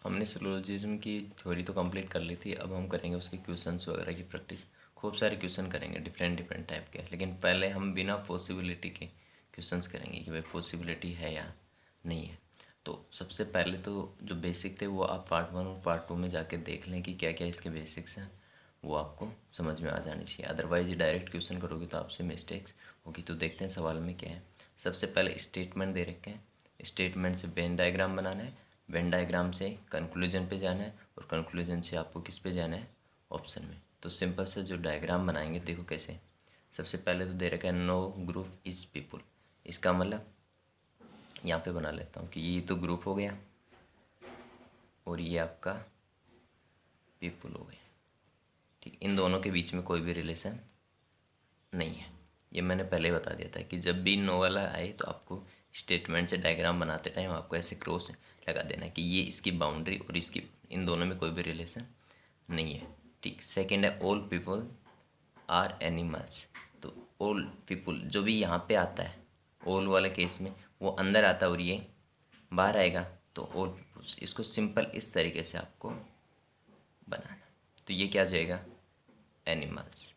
हमने सिलोजिज्म की थ्योरी तो कंप्लीट कर ली थी। अब हम करेंगे उसके क्वेश्चंस वगैरह की प्रैक्टिस। खूब सारे क्वेश्चन करेंगे डिफरेंट डिफरेंट टाइप के, लेकिन पहले हम बिना पॉसिबिलिटी के क्वेश्चंस करेंगे कि भाई पॉसिबिलिटी है या नहीं है। तो सबसे पहले तो जो बेसिक थे वो आप पार्ट 1 और पार्ट 2 में जाके देख लें कि क्या क्या इसके बेसिक्स हैं, वो आपको समझ में आ जानी चाहिए। अदरवाइज डायरेक्ट क्वेश्चन करोगे तो आपसे मिस्टेक्स होगी। तो देखते हैं सवाल में क्या है। सबसे पहले स्टेटमेंट दे रखे हैं, स्टेटमेंट से वेन डायग्राम बनाना है, वेन डायग्राम से कंक्लूजन पे जाना है, और कंक्लूजन से आपको किस पे जाना है, ऑप्शन में। तो सिंपल से जो डायग्राम बनाएंगे देखो कैसे। सबसे पहले तो दे रखा है नो ग्रुप इज पीपुल। इसका मतलब यहाँ पे बना लेता हूँ कि ये तो ग्रुप हो गया और ये आपका पीपुल हो गया। ठीक, इन दोनों के बीच में कोई भी रिलेशन नहीं है। ये मैंने पहले बता दिया था कि जब भी नो वाला आए तो आपको स्टेटमेंट से डायग्राम बनाते टाइम आपको ऐसे क्रॉस लगा देना है कि ये इसकी बाउंड्री और इसकी, इन दोनों में कोई भी रिलेशन नहीं है। ठीक, सेकंड है ऑल पीपल आर एनिमल्स। तो ऑल पीपल जो भी यहाँ पे आता है ऑल वाले केस में वो अंदर आता है और ये बाहर आएगा, तो ऑल पीपल्स। इसको सिंपल इस तरीके से आपको बनाना। तो ये क्या जाएगा, एनिमल्स।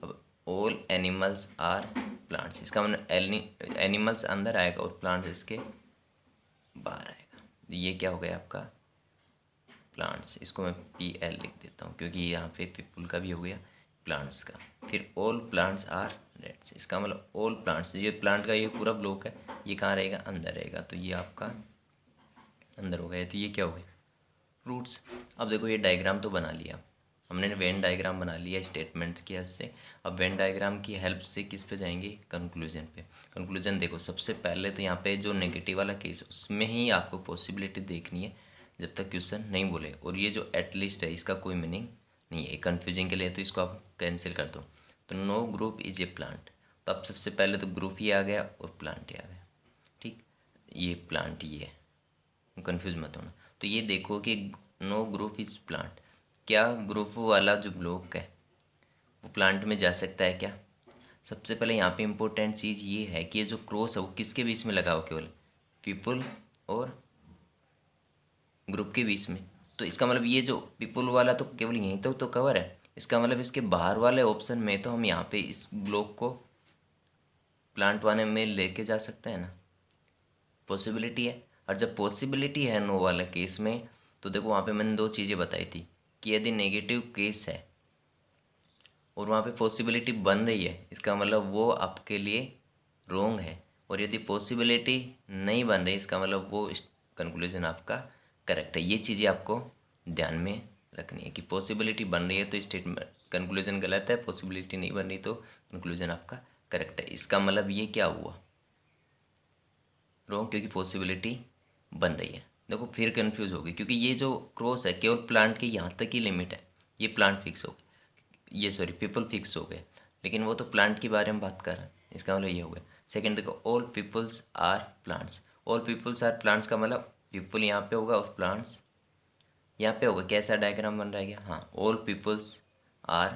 अब ऑल एनिमल्स आर प्लांट्स, इसका मतलब एनिमल्स अंदर आएगा और प्लांट्स इसके बाहर आएगा। तो ये क्या हो गया आपका प्लांट्स। इसको मैं PL लिख देता हूँ क्योंकि यहाँ पे पीपल का भी हो गया, प्लांट्स का। फिर ऑल प्लांट्स आर रेड्स, इसका मतलब ऑल प्लांट्स, ये प्लांट का ये पूरा ब्लॉक है, ये कहाँ रहेगा, अंदर रहेगा। तो ये आपका अंदर हो गया। तो ये क्या हो गया, रूट्स। अब देखो ये डायग्राम तो बना लिया हमने, वेन डायग्राम बना लिया स्टेटमेंट्स की हेल्प से। अब वेन डायग्राम की हेल्प से किस पे जाएंगे, कंक्लूजन पे। कंक्लूजन देखो सबसे पहले तो यहाँ पे जो नेगेटिव वाला केस उसमें ही आपको पॉसिबिलिटी देखनी है जब तक क्वेश्चन नहीं बोले। और ये जो एटलीस्ट है इसका कोई मीनिंग नहीं है, कन्फ्यूजिंग के लिए, तो इसको आप कैंसिल कर दो। तो no group is a plant, तो अब सबसे पहले तो ग्रुप ही आ गया और प्लांट ही आ गया। ठीक, ये प्लांट ही है, कंफ्यूज मत होना। तो ये देखो कि नो ग्रुप इज प्लांट, क्या ग्रुप वाला जो ब्लॉक है वो प्लांट में जा सकता है क्या। सबसे पहले यहाँ पे इम्पोर्टेंट चीज़ ये है कि ये जो क्रॉस है वो किसके बीच में लगा हो, केवल पीपल और ग्रुप के बीच में। तो इसका मतलब ये जो पीपल वाला तो केवल यहीं तक तो कवर है, इसका मतलब इसके बाहर वाले ऑप्शन में तो हम यहाँ पे इस ब्लॉक को प्लांट वाले में लेके जा सकते हैं ना, पॉसिबिलिटी है। और जब पॉसिबिलिटी है नो वाले केस में, तो देखो वहाँ पे मैंने दो चीज़ें बताई थी कि यदि नेगेटिव केस है और वहाँ पे पॉसिबिलिटी बन रही है, इसका मतलब वो आपके लिए रोंग है। और यदि पॉसिबिलिटी नहीं बन रही, इसका मतलब वो कंक्लूजन आपका करेक्ट है। ये चीज़ें आपको ध्यान में रखनी है कि पॉसिबिलिटी बन रही है तो स्टेटमेंट कंक्लूजन गलत है, पॉसिबिलिटी नहीं बन रही तो कंक्लूजन आपका करेक्ट है। इसका मतलब ये क्या हुआ, रॉन्ग, क्योंकि पॉसिबिलिटी बन रही है। देखो फिर कंफ्यूज होगी क्योंकि ये जो क्रॉस है केवल प्लांट के यहाँ तक ही लिमिट है, ये प्लांट फिक्स हो गए, ये सॉरी पीपल फिक्स हो गए, लेकिन वो तो प्लांट के बारे में बात कर रहे हैं, इसका मतलब ये हो गया। सेकंड देखो all peoples are plants, all peoples are plants का मतलब पीपल यहाँ पे होगा और प्लांट्स यहाँ पे होगा। कैसा डायग्राम बन रहा है क्या, हाँ, ऑल पीपल्स आर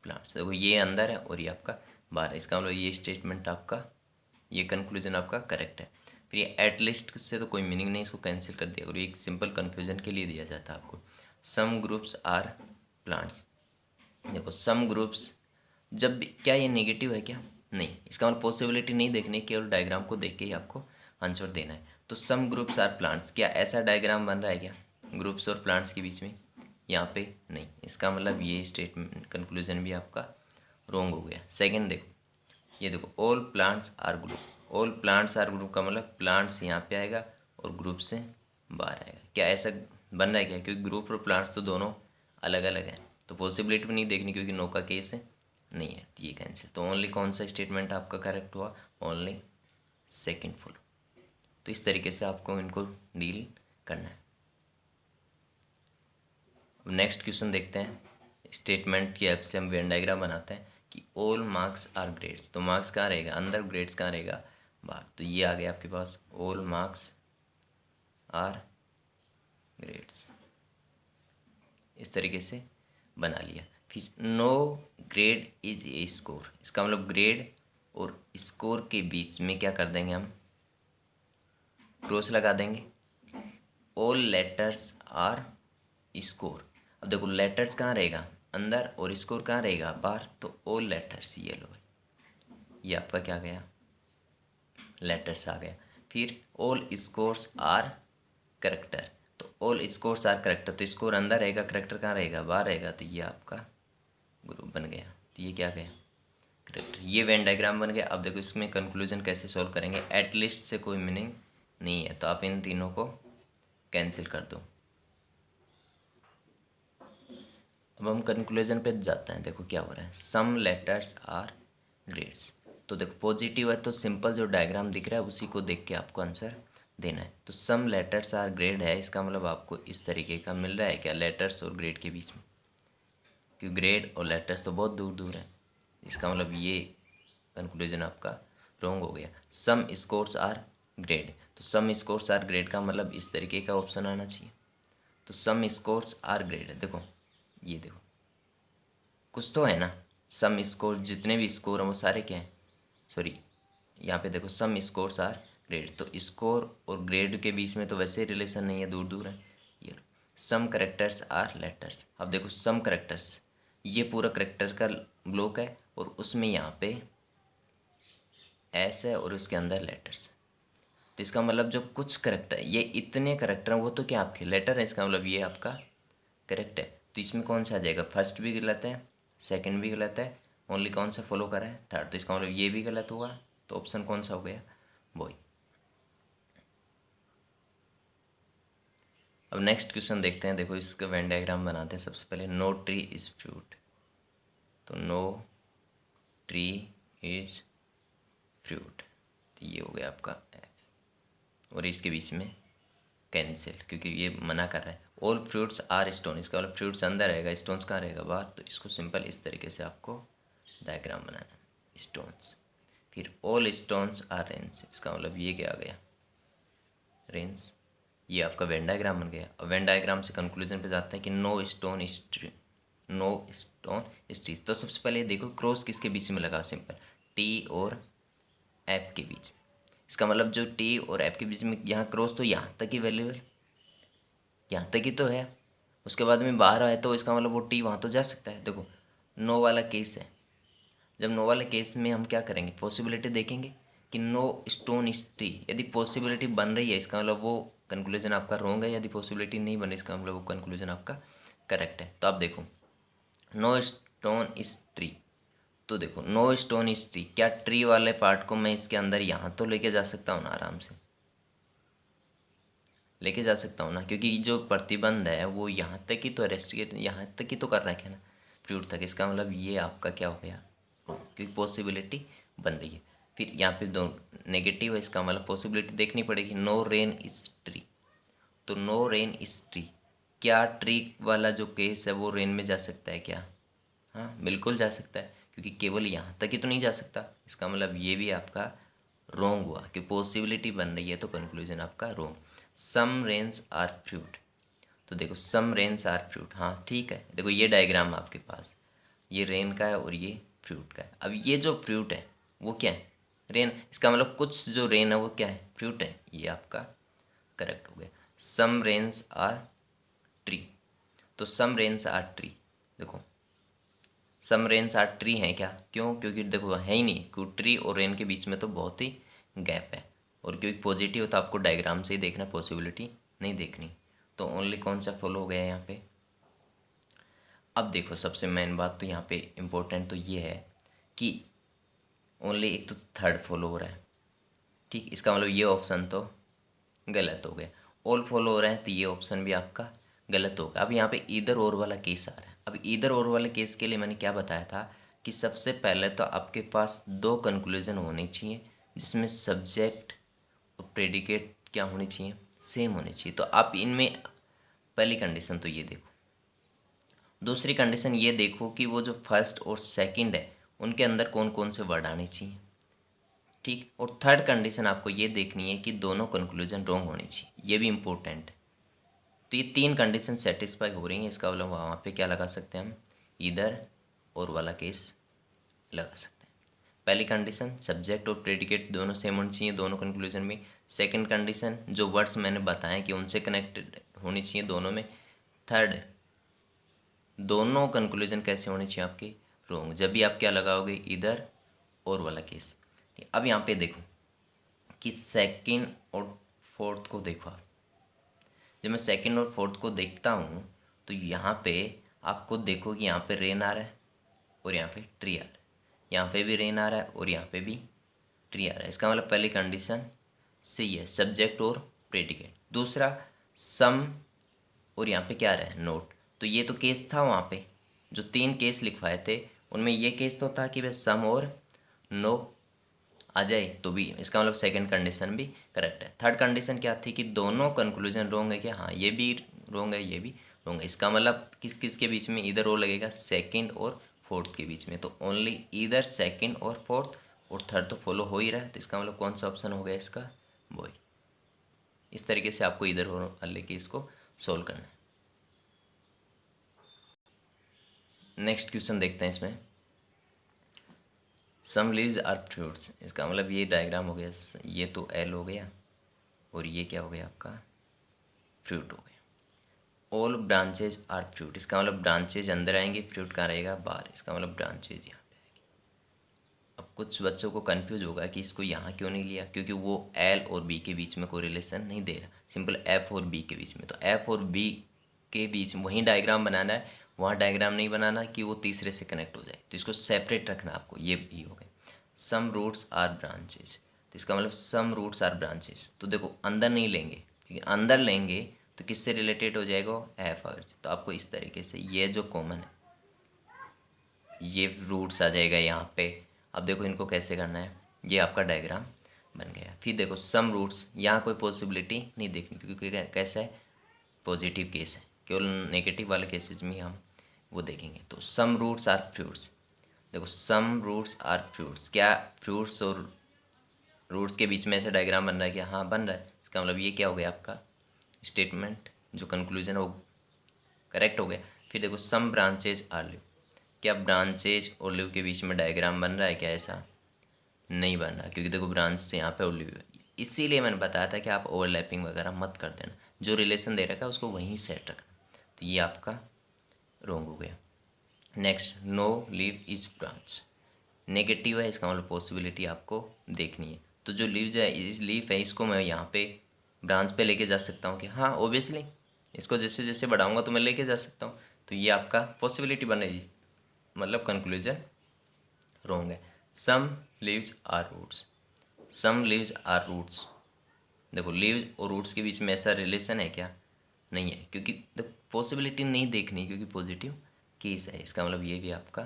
प्लांट्स। देखो ये अंदर है और ये आपका बाहर है, इसका मतलब ये स्टेटमेंट आपका, ये कंक्लूजन आपका करेक्ट है। फिर ये एटलीस्ट से तो कोई मीनिंग नहीं, इसको कैंसिल कर दिया और ये एक सिंपल कन्फ्यूजन के लिए दिया जाता है आपको। सम ग्रुप्स आर प्लांट्स, देखो सम ग्रुप्स जब भी, क्या ये नेगेटिव है क्या, नहीं, इसका मतलब पॉसिबिलिटी नहीं देखनी, केवल डायग्राम को देख के ही आपको आंसर देना है। तो सम ग्रुप्स आर प्लांट्स, क्या ऐसा डायग्राम बन रहा है क्या ग्रुप्स और प्लांट्स के बीच में, यहाँ पे नहीं, इसका मतलब ये स्टेटमेंट कंक्लूजन भी आपका रॉन्ग हो गया। सेकंड देखो, ये देखो all plants are group, all plants are group का मतलब प्लांट्स यहाँ पे आएगा और ग्रुप से बाहर आएगा। क्या ऐसा बन रहा है क्या, क्योंकि ग्रुप और प्लांट्स तो दोनों अलग अलग हैं, तो पॉसिबिलिटी भी नहीं देखनी क्योंकि नो का केस है, नहीं है, तो ये कैंसिल। तो ओनली कौन सा स्टेटमेंट आपका करेक्ट हुआ, ओनली सेकंड फुल। तो इस तरीके से आपको इनको डील करना है। अब नेक्स्ट क्वेश्चन देखते हैं। स्टेटमेंट की हेल्प से हम वेन डायग्राम बनाते हैं कि ऑल मार्क्स आर ग्रेड्स। तो मार्क्स कहाँ रहेगा अंदर, ग्रेड्स कहाँ रहेगा बाहर। तो ये आ गया आपके पास ऑल मार्क्स आर ग्रेड्स, इस तरीके से बना लिया। फिर no grade is a score, इसका मतलब ग्रेड और स्कोर के बीच में क्या कर देंगे हम, क्रॉस लगा देंगे। All letters are score. अब देखो लेटर्स कहाँ रहेगा, अंदर, और स्कोर कहाँ रहेगा, बाहर। तो ऑल लेटर्स, ये लो भाई, ये आपका क्या गया, लेटर्स आ गया। फिर ऑल स्कोर्स आर करेक्टर, तो ऑल स्कोर्स आर करेक्टर, तो स्कोर अंदर रहेगा, करेक्टर कहाँ रहेगा, बाहर रहेगा। तो ये आपका ग्रुप बन गया। तो ये क्या गया, करेक्टर। ये वेन डायग्राम बन गया। अब देखो इसमें कंक्लूजन कैसे सॉल्व करेंगे, एटलीस्ट से कोई मीनिंग नहीं है, तो आप इन तीनों को कैंसिल कर दो। अब हम कंक्लूजन पे जाते हैं। देखो क्या हो रहा है, सम लेटर्स आर ग्रेड्स। तो देखो पॉजिटिव है तो सिंपल जो डायग्राम दिख रहा है उसी को देख के आपको आंसर देना है। तो सम लेटर्स आर ग्रेड है, इसका मतलब आपको इस तरीके का मिल रहा है क्या, लेटर्स और ग्रेड के बीच में, क्योंकि ग्रेड और लेटर्स तो बहुत दूर दूर है। इसका मतलब ये कंक्लूजन आपका रॉन्ग हो गया। सम स्कोर्स आर ग्रेड, तो सम स्कोर्स आर ग्रेड का मतलब इस तरीके का ऑप्शन आना चाहिए। तो सम स्कोर्स आर ग्रेड है, देखो ये देखो कुछ तो है ना, सम स्कोर, जितने भी स्कोर हैं वो सारे क्या हैं, सॉरी यहाँ पे देखो सम स्कोर्स आर ग्रेड, तो स्कोर और ग्रेड के बीच में तो वैसे रिलेशन नहीं है, दूर दूर है। ये सम करेक्टर्स आर लेटर्स। अब देखो सम करेक्टर्स, ये पूरा करेक्टर का ब्लॉक है और उसमें यहाँ पे एस है और उसके अंदर लेटर्स। तो इसका मतलब जो कुछ करेक्टर है, ये इतने करेक्टर हैं वो तो क्या आपके लेटर है, इसका मतलब ये आपका करेक्ट है। तो इसमें कौन सा आ जाएगा, फर्स्ट भी गलत है, सेकंड भी गलत है, ओनली कौन सा फॉलो करा है, थर्ड। तो इसका मतलब ये भी गलत होगा। तो ऑप्शन कौन सा हो गया, बॉय। अब नेक्स्ट क्वेश्चन देखते हैं। देखो इसका वेन डायग्राम बनाते हैं। सबसे पहले नो ट्री इज फ्रूट, तो नो ट्री इज फ्रूट, तो ये हो गया आपका F। और इसके बीच में कैंसिल, क्योंकि ये मना कर रहा है। ऑल फ्रूट्स आर स्टोन, इसका मतलब फ्रूट्स अंदर रहेगा, स्टोन्स कहाँ रहेगा, बाहर। तो इसको सिंपल इस तरीके से आपको डायग्राम बनाना, स्टोन्स। फिर ऑल स्टोन्स आर रेंस, इसका मतलब ये क्या आ गया, रेंस। ये आपका वेन डायग्राम बन गया। अब वेन डायग्राम से कंक्लूजन पे जाते हैं कि no stone is tree, no stone is trees. तो सबसे पहले देखो क्रॉस किसके बीच में लगा, सिंपल टी और एफ के बीच में। इसका मतलब जो टी और एफ के बीच में यहाँ क्रॉस, तो यहाँ तक ही वैल्यूबल, यहाँ तक ही तो है। उसके बाद में बाहर आए तो इसका मतलब वो टी वहाँ तो जा सकता है। देखो नो वाला केस है, जब नो वाले केस में हम क्या करेंगे, पॉसिबिलिटी देखेंगे कि नो स्टोन इज टी। यदि पॉसिबिलिटी बन रही है इसका मतलब वो कंक्लूजन आपका रॉन्ग है, यदि पॉसिबिलिटी नहीं बन रही इसका मतलब वो कंक्लूजन आपका करेक्ट है। तो आप देखो नो स्टोन इज ट्री, तो देखो नो स्टोन इज ट्री, क्या ट्री वाले पार्ट को मैं इसके अंदर यहाँ तो लेके जा सकता हूँ ना, आराम से लेके जा सकता हूँ ना, क्योंकि जो प्रतिबंध है वो यहाँ तक ही तो रेस्ट्रिकेट, यहाँ तक ही तो कर रखा है ना, फ्रूट तक। इसका मतलब ये आपका क्या हो गया, क्योंकि पॉसिबिलिटी बन रही है। फिर यहाँ पे दो नेगेटिव है, इसका मतलब पॉसिबिलिटी देखनी पड़ेगी। नो रेन इज ट्री, तो नो रेन इज ट्री, क्या ट्री वाला जो केस है वो रेन में जा सकता है क्या, हाँ बिल्कुल जा सकता है, क्योंकि केवल यहाँ तक ही तो नहीं जा सकता। इसका मतलब ये भी आपका रोंग हुआ कि पॉसिबिलिटी बन रही है, तो कंक्लूजन आपका रोंग। सम रेन्स आर फ्रूट, तो देखो सम रेन्स आर फ्रूट, हाँ ठीक है। देखो ये डायग्राम आपके पास, ये रेन का है और ये फ्रूट का है। अब ये जो फ्रूट है वो क्या है, रेन। इसका मतलब कुछ जो रेन है वो क्या है, फ्रूट है। ये आपका करेक्ट हो गया। सम रेन्स आर ट्री, तो सम रेन्स आर ट्री, देखो सम रेन्स आर ट्री हैं क्या, क्यों, क्योंकि देखो है ही नहीं, क्योंकि ट्री और रेन के बीच में तो बहुत ही गैप है। और क्योंकि पॉजिटिव तो आपको डायग्राम से ही देखना, पॉसिबिलिटी नहीं देखनी। तो ओनली कौन सा फॉलो हो गया यहाँ पे। अब देखो सबसे मेन बात तो यहाँ पे इम्पोर्टेंट तो ये है कि ओनली एक तो थर्ड फॉलो हो रहा है, ठीक। इसका मतलब ये ऑप्शन तो गलत हो गया। ऑल फॉलो हो रहा है तो ये ऑप्शन भी आपका गलत होगा। अब यहाँ पे इधर और वाला केस आ रहा है। अब इधर और वाले केस के लिए मैंने क्या बताया था कि सबसे पहले तो आपके पास दो कंक्लूजन होने चाहिए, जिसमें सब्जेक्ट और प्रेडिकेट क्या होनी चाहिए, सेम होनी चाहिए। तो आप इनमें पहली कंडीशन तो ये देखो, दूसरी कंडीशन ये देखो कि वो जो फर्स्ट और सेकंड है उनके अंदर कौन कौन से वर्ड आने चाहिए, ठीक। और थर्ड कंडीशन आपको ये देखनी है कि दोनों कंक्लूजन रॉन्ग होनी चाहिए, ये भी इम्पोर्टेंट है। तो ये तीन कंडीशन सेटिस्फाई हो रही हैं, इसका मतलब वहाँ पे क्या लगा सकते हैं हम, इधर और वाला केस लगा सकते हैं। पहली कंडीशन सब्जेक्ट और प्रेडिकेट दोनों सेम होनी चाहिए दोनों कंक्लूजन में। सेकंड कंडीशन जो वर्ड्स मैंने बताए कि उनसे कनेक्टेड होनी चाहिए दोनों में। थर्ड, दोनों कंक्लूजन कैसे होने चाहिए आपके, रॉन्ग। जब भी आप क्या लगाओगे, इधर और वाला केस। अब यहाँ पे देखो कि सेकंड और फोर्थ को देखो आप। जब मैं सेकंड और फोर्थ को देखता हूँ तो यहाँ पे आपको देखो कि यहाँ पे रेन आ रहा है और यहाँ पे ट्री आ रहा है, यहाँ पे भी रेन आ रहा है और यहाँ पे भी ट्री आ रहा है। इसका मतलब पहली कंडीशन सही है, सब्जेक्ट और प्रेडिकेट। दूसरा, सम और यहाँ पे क्या रहा है, नोट। तो ये तो केस था वहाँ पे, जो 3 केस लिखवाए थे उनमें ये केस तो था कि बस सम और नो आ जाए, तो भी इसका मतलब सेकंड कंडीशन भी करेक्ट है। थर्ड कंडीशन क्या थी कि दोनों कंक्लूजन रॉन्ग है क्या, हाँ ये भी रॉन्ग है, ये भी रॉन्ग है। इसका मतलब किस किस के बीच में, इधर वो लगेगा सेकंड और फोर्थ के बीच में। तो ओनली इधर सेकंड और फोर्थ, और थर्ड तो फॉलो हो ही रहा है। तो इसका मतलब कौन सा ऑप्शन हो गया इसका, बॉय। इस तरीके से आपको इधर और वाले केस को सोल्व करना है। नेक्स्ट क्वेश्चन देखते हैं इसमें। सम लीव्स आर फ्रूट्स, इसका मतलब ये डायग्राम हो गया, ये तो एल हो गया और ये क्या हो गया आपका, फ्रूट हो गया। ऑल ब्रांचेज आर फ्रूट, इसका मतलब ब्रांचेज अंदर आएंगे, फ्रूट कहाँ रहेगा, बाहर। इसका मतलब ब्रांचेज यहाँ पे आएगी। अब कुछ बच्चों को कंफ्यूज होगा कि इसको यहाँ क्यों नहीं लिया, क्योंकि वो एल और बी के बीच में कोई रिलेशन नहीं दे रहा, सिंपल एफ और बी के बीच में। तो एफ और बी के बीच में वहीं डायग्राम बनाना है, वहाँ डायग्राम नहीं बनाना कि वो तीसरे से कनेक्ट हो जाए। तो इसको सेपरेट रखना आपको, ये भी हो गया। सम रूट्स आर ब्रांचेज, तो इसका मतलब सम रूट्स आर ब्रांचेज। तो देखो अंदर नहीं लेंगे, क्योंकि अंदर लेंगे तो किससे रिलेटेड हो जाएगा, एफ आर। तो आपको इस तरीके से ये जो कॉमन है ये रूट्स आ जाएगा यहाँ पे। अब देखो इनको कैसे करना है, ये आपका डायग्राम बन गया। फिर देखो सम रूट्स, यहाँ कोई पॉसिबिलिटी नहीं देखनी, क्योंकि कैसा है, पॉजिटिव केस है। केवल नेगेटिव वाले केसेस में हम वो देखेंगे। तो सम रूट्स आर फ्रूट्स, देखो सम रूट्स आर फ्रूट्स, क्या फ्रूट्स और रूट्स के बीच में ऐसा डायग्राम बन रहा है क्या, हाँ बन रहा है। इसका मतलब ये क्या हो गया आपका स्टेटमेंट, जो कंक्लूजन है वो करेक्ट हो गया। फिर देखो सम ब्रांचेज आर लिव, क्या ब्रांचेज और लिव के बीच में डायग्राम बन रहा है क्या, ऐसा नहीं बन रहा, क्योंकि देखो ब्रांच से यहाँ पे और लिव है। इसीलिए मैंने बताया था कि आप ओवरलैपिंग वगैरह मत कर देना, जो रिलेशन दे रखा है उसको वहीं सेट रखना। तो ये आपका रॉन्ग हो गया। Next, no leave is branch, negative है, इसका मतलब पॉसिबिलिटी आपको देखनी है। तो जो लीव है, इस लीफ है, इसको मैं यहाँ पे ब्रांच पे लेके जा सकता हूँ कि हाँ ओबियसली, इसको जैसे जैसे बढ़ाऊंगा तो मैं लेके जा सकता हूँ। तो ये आपका पॉसिबिलिटी बन रही है, मतलब कंक्लूजन रॉन्ग है। Some leaves are roots, some leaves are roots, देखो लीव्स और रूट्स के बीच में ऐसा रिलेशन है क्या, नहीं है, क्योंकि पॉसिबिलिटी नहीं देखनी, क्योंकि पॉजिटिव केस है। इसका मतलब ये भी आपका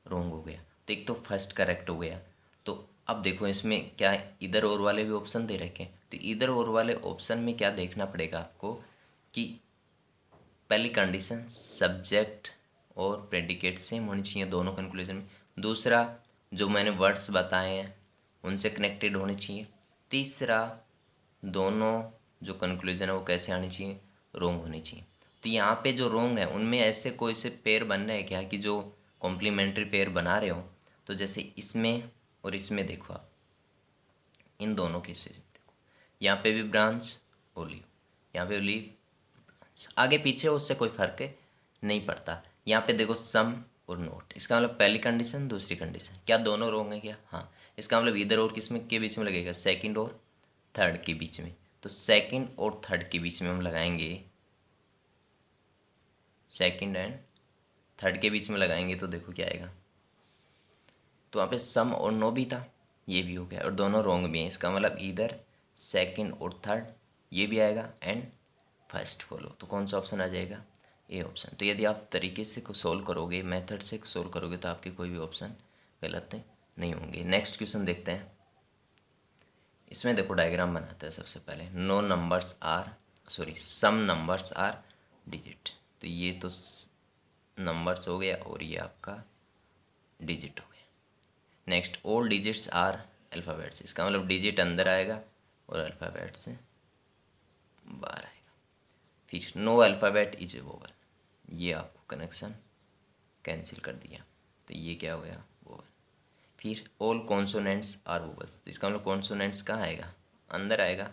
रॉन्ग हो गया। तो एक तो फर्स्ट करेक्ट हो गया। तो अब देखो इसमें क्या है, इधर और वाले भी ऑप्शन दे रखे हैं। तो इधर और वाले ऑप्शन में क्या देखना पड़ेगा आपको कि पहली कंडीशन सब्जेक्ट और प्रेडिकेट सेम होनी चाहिए दोनों कंक्लूजन में। दूसरा, जो मैंने वर्ड्स बताए हैं उनसे कनेक्टेड होने चाहिए। तीसरा, दोनों जो कंक्लूजन है वो कैसे आनी चाहिए, रोंग होनी चाहिए। तो यहाँ पे जो रोंग है उनमें ऐसे कोई से पेयर बन रहे हैं क्या कि जो कॉम्प्लीमेंट्री पेयर बना रहे हो। तो जैसे इसमें और इसमें देखो आप, इन दोनों केसेस में देखो, यहाँ पे भी ब्रांच ओलिव, यहाँ पे ओलिव, आगे पीछे उससे कोई फर्क नहीं पड़ता। यहाँ पे देखो सम और नोट, इसका मतलब पहली कंडीशन दूसरी कंडीशन, क्या दोनों रोंग है क्या, हाँ। इसका मतलब इधर और किस में के बीच में लगेगा, सेकंड और थर्ड के बीच में। तो सेकंड और थर्ड के बीच में हम लगाएंगे, सेकंड एंड थर्ड के बीच में लगाएंगे तो देखो क्या आएगा। तो वहाँ पे सम और नो भी था, ये भी हो गया, और दोनों रोंग भी हैं। इसका मतलब इधर सेकंड और थर्ड ये भी आएगा एंड फर्स्ट फॉलो। तो कौन सा ऑप्शन आ जाएगा, ए ऑप्शन। तो यदि आप तरीके से सोल्व करोगे, मेथड से सोल्व करोगे, तो आपके कोई भी ऑप्शन गलत नहीं होंगे। नेक्स्ट क्वेश्चन देखते हैं। इसमें देखो डायग्राम बनाते हैं सबसे पहले। No numbers are, sorry some numbers are digit, तो ये तो नंबर्स हो गया और ये आपका डिजिट हो गया। Next, all digits are alphabets, इसका मतलब डिजिट अंदर आएगा और अल्फ़ाबेट से बाहर आएगा। फिर no alphabet is a vowel, ये आपको कनेक्शन कैंसिल कर दिया, तो ये क्या हो गया, वोवल। फिर ऑल कॉन्सोनेंट्स आर वोवल्स, तो इसका मतलब कॉन्सोनेंट्स कहाँ आएगा, अंदर आएगा,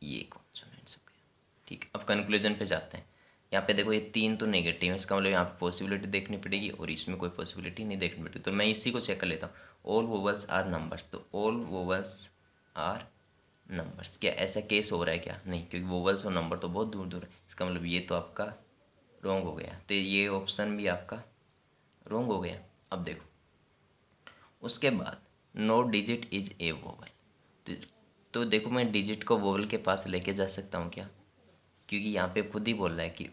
ये कॉन्सोनेंट्स हो गया। ठीक, अब कंक्लूजन पे जाते हैं। यहाँ पे देखो ये 3 तो नेगेटिव है, इसका मतलब यहाँ पे पॉसिबिलिटी देखनी पड़ेगी और इसमें कोई पॉसिबिलिटी नहीं देखनी पड़ेगी। तो मैं इसी को चेक कर लेता हूँ। ऑल वोवल्स आर नंबर्स, तो ऑल वोवल्स आर नंबर्स, क्या ऐसा केस हो रहा है क्या? नहीं, क्योंकि वोवल्स और नंबर तो बहुत दूर दूर है। इसका मतलब ये तो आपका रॉन्ग हो गया, तो ये ऑप्शन भी आपका रॉन्ग हो गया। अब देखो उसके बाद no digit is a vowel, तो देखो मैं डिजिट को वोवल के पास लेके जा सकता हूँ क्या? क्योंकि यहाँ पे खुद ही बोल रहा है कि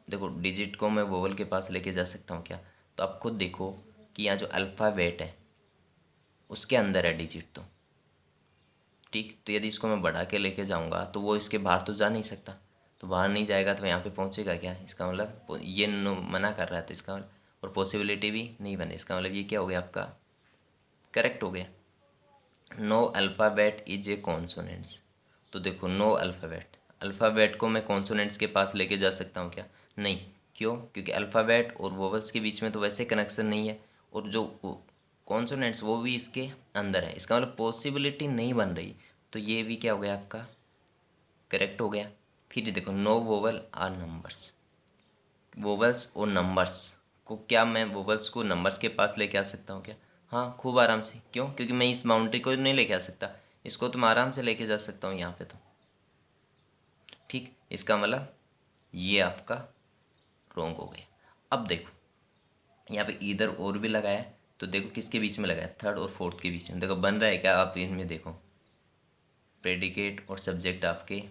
देखो डिजिट को मैं वोवल के पास लेके जा सकता हूँ क्या? तो आप खुद देखो कि यहाँ जो अल्फ़ाबेट है उसके अंदर है डिजिट, तो ठीक, तो यदि इसको मैं बढ़ा के लेके जाऊँगा तो वो इसके बाहर तो जा नहीं सकता, तो बाहर नहीं जाएगा तो यहाँ पे पहुँचेगा क्या? इसका मतलब ये मना कर रहा है, तो इसका मतलब और पॉसिबिलिटी भी नहीं बने, इसका मतलब ये क्या हो गया आपका? करेक्ट हो गया। No alphabet is a consonants, तो देखो नो अल्फ़ाबेट, अल्फ़ाबेट को मैं कॉन्सोनेंट्स के पास लेके जा सकता हूँ क्या? नहीं, क्यों? क्योंकि अल्फ़ाबेट और वोवल्स के बीच में तो वैसे कनेक्शन नहीं है, और जो कॉन्सोनेंट्स वो भी इसके अंदर है, इसका मतलब पॉसिबिलिटी नहीं बन रही, तो ये भी क्या हो गया आपका? करेक्ट हो गया। फिर ये देखो no vowel are numbers, vowels और नंबर्स को क्या मैं वोवल्स को नंबर्स के पास लेके आ सकता हूँ क्या? हाँ, खूब आराम से। क्यों? क्योंकि मैं इस बाउंड्री को नहीं लेके आ सकता, इसको तो मैं आराम से लेके जा सकता हूँ यहाँ पे तो। ठीक, इसका मतलब ये आपका रॉन्ग हो गया। अब देखो यहाँ पे इधर और भी लगाया है, तो देखो किसके बीच में लगाया? थर्ड और फोर्थ के बीच में। देखो बन रहा है क्या? आप इनमें देखो प्रेडिकेट और सब्जेक्ट आपके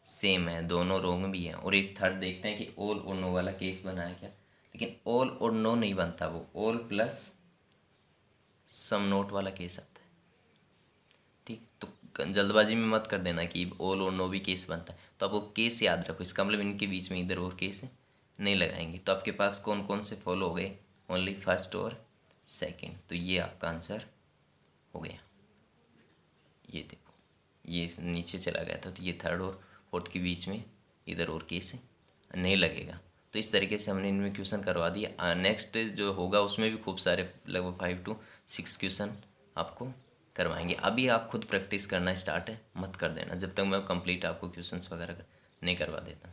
सेम है, दोनों रॉन्ग भी हैं। और एक थर्ड देखते हैं कि ऑल और नो वाला केस बना है क्या? लेकिन ऑल और नो नहीं बनता, वो ऑल प्लस सम नोट वाला केस आता है। ठीक, तो जल्दबाजी में मत कर देना कि ऑल और नो भी केस बनता है, तो आपको केस याद रखो, इसका मतलब इनके बीच में इधर और केस नहीं लगाएंगे। तो आपके पास कौन कौन से फॉलो हो गए? ओनली फर्स्ट और सेकंड, तो ये आपका आंसर हो गया। ये देखो ये नीचे चला गया था, तो ये थर्ड और फोर्थ के बीच में इधर और केस नहीं लगेगा। तो इस तरीके से हमने इनमें क्वेश्चन करवा दिया। नेक्स्ट जो होगा उसमें भी खूब सारे लगभग 5 to 6 क्वेश्चन आपको करवाएंगे। अभी आप खुद प्रैक्टिस करना स्टार्ट है मत कर देना जब तक मैं कंप्लीट आपको क्वेश्चंस वगैरह नहीं करवा देता।